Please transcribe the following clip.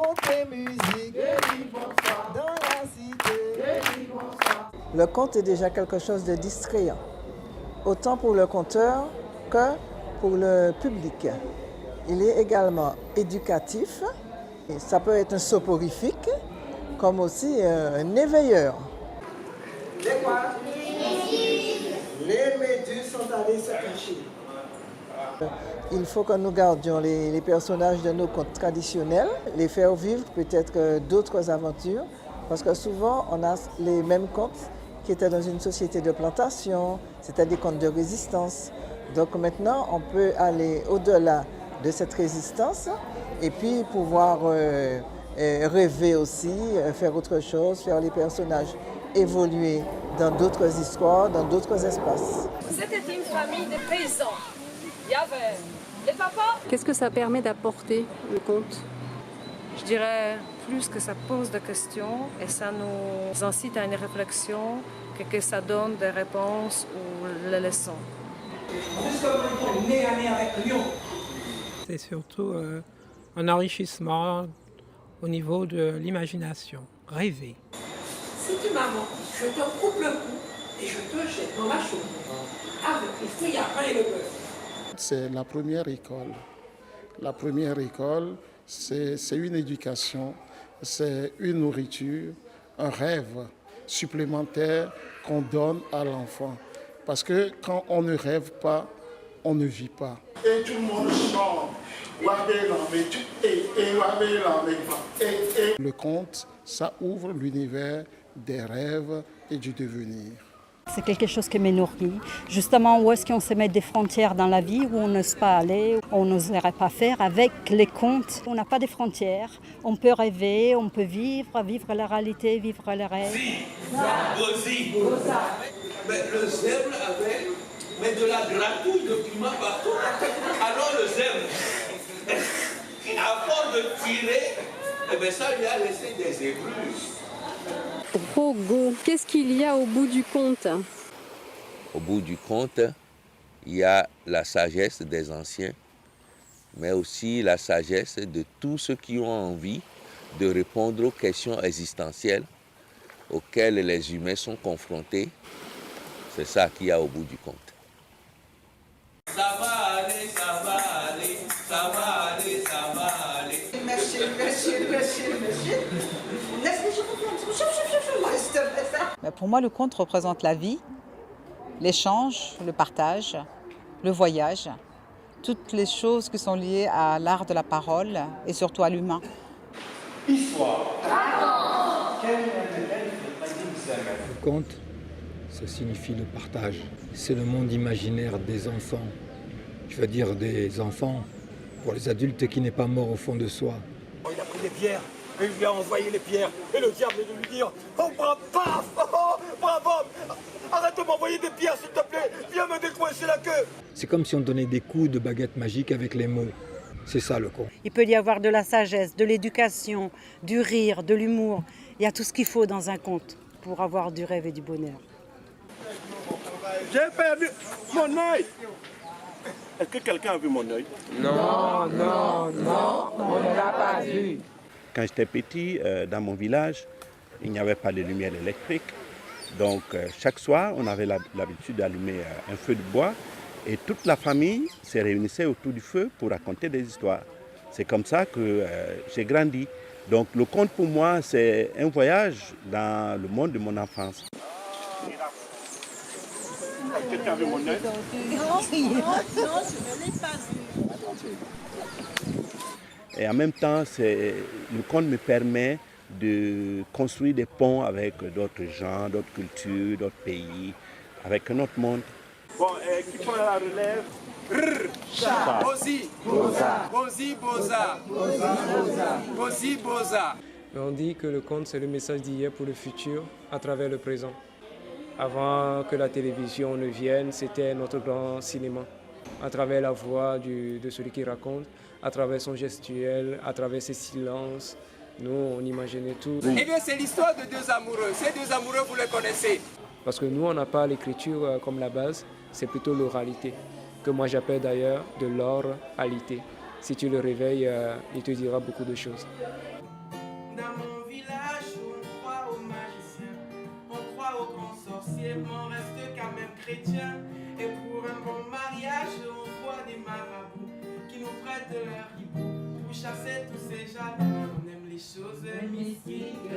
contes et musique dans la cité. Le conte est déjà quelque chose de distrayant, autant pour le conteur que pour le public. Il est également éducatif, et ça peut être un soporifique, comme aussi un éveilleur. Les quoi? Les méduses sont allées se cacher. Il faut que nous gardions les personnages de nos contes traditionnels, les faire vivre peut-être d'autres aventures, parce que souvent on a les mêmes contes qui étaient dans une société de plantation, c'était des contes de résistance. Donc maintenant on peut aller au-delà de cette résistance et puis pouvoir rêver aussi, faire autre chose, faire les personnages évoluer dans d'autres histoires, dans d'autres espaces. C'était une famille de paysans. Il y avait les papas. Qu'est-ce que ça permet d'apporter, le conte? Je dirais plus que ça pose des questions et ça nous incite à une réflexion que ça donne des réponses ou les leçons. C'est surtout un enrichissement au niveau de l'imagination, rêver. Si tu maman, je te coupe le cou et je te jette dans la chaude avec les fruits à pain et le beurre. C'est la première école. La première école, c'est une éducation, c'est une nourriture, un rêve supplémentaire qu'on donne à l'enfant. Parce que quand on ne rêve pas, on ne vit pas. Et tout le monde chante. Le conte, ça ouvre l'univers des rêves et du devenir. C'est quelque chose qui me nourrit. Justement, où est-ce qu'on se met des frontières dans la vie, où on n'ose pas aller, où on n'oserait pas faire. Avec les contes, on n'a pas de frontières. On peut rêver, on peut vivre la réalité, vivre les rêves. Mais le zèbre avait de la gratouille de piment partout. Alors le zèbre, avant de tirer, ça lui a laissé des ébruches. Rogo, qu'est-ce qu'il y a au bout du conte? Au bout du conte, il y a la sagesse des anciens, mais aussi la sagesse de tous ceux qui ont envie de répondre aux questions existentielles auxquelles les humains sont confrontés. C'est ça qu'il y a au bout du conte. Ça va aller, ça va aller, ça va aller, ça va aller. Merci. Mais pour moi, le conte représente la vie, l'échange, le partage, le voyage, toutes les choses qui sont liées à l'art de la parole et surtout à l'humain. Histoire. Le conte, ça signifie le partage. C'est le monde imaginaire des enfants. Je veux dire des enfants pour les adultes qui n'est pas mort au fond de soi. Il a pris des pierres et il lui a envoyé les pierres. Et le diable est de lui dire « Oh, bravo, bravo, arrête de m'envoyer des pierres s'il te plaît, viens me décoincer la queue !» C'est comme si on donnait des coups de baguette magique avec les mots. C'est ça le conte. Il peut y avoir de la sagesse, de l'éducation, du rire, de l'humour. Il y a tout ce qu'il faut dans un conte pour avoir du rêve et du bonheur. J'ai perdu mon œil. Est-ce que quelqu'un a vu mon œil? Non, on ne l'a pas vu. Quand j'étais petit, dans mon village, il n'y avait pas de lumière électrique. Donc chaque soir, on avait l'habitude d'allumer un feu de bois et toute la famille se réunissait autour du feu pour raconter des histoires. C'est comme ça que j'ai grandi. Donc le conte pour moi, c'est un voyage dans le monde de mon enfance. Quelqu'un a vu mon œil? Non, je ne l'ai pas vu. Et en même temps, le conte me permet de construire des ponts avec d'autres gens, d'autres cultures, d'autres pays, avec un autre monde. Bon, qui prend la relève? Bozi, Boza, Bozi, Boza, Bozi, Boza. On dit que le conte, c'est le message d'hier pour le futur à travers le présent. Avant que la télévision ne vienne, c'était notre grand cinéma. À travers la voix de celui qui raconte, à travers son gestuel, à travers ses silences, nous, on imaginait tout. Eh bien, c'est l'histoire de deux amoureux. Ces deux amoureux, vous les connaissez. Parce que nous, on n'a pas l'écriture comme la base, c'est plutôt l'oralité, que moi j'appelle d'ailleurs de l'oralité. si tu le réveilles, il te dira beaucoup de choses. Dans mon village, on croit aux magiciens, on croit aux grands sorciers, mais on reste quand même chrétien. Et pour un bon mariage, on voit des marabouts qui nous prêtent leur hibou pour chasser tous ces jaloux. On aime les choses mystiques.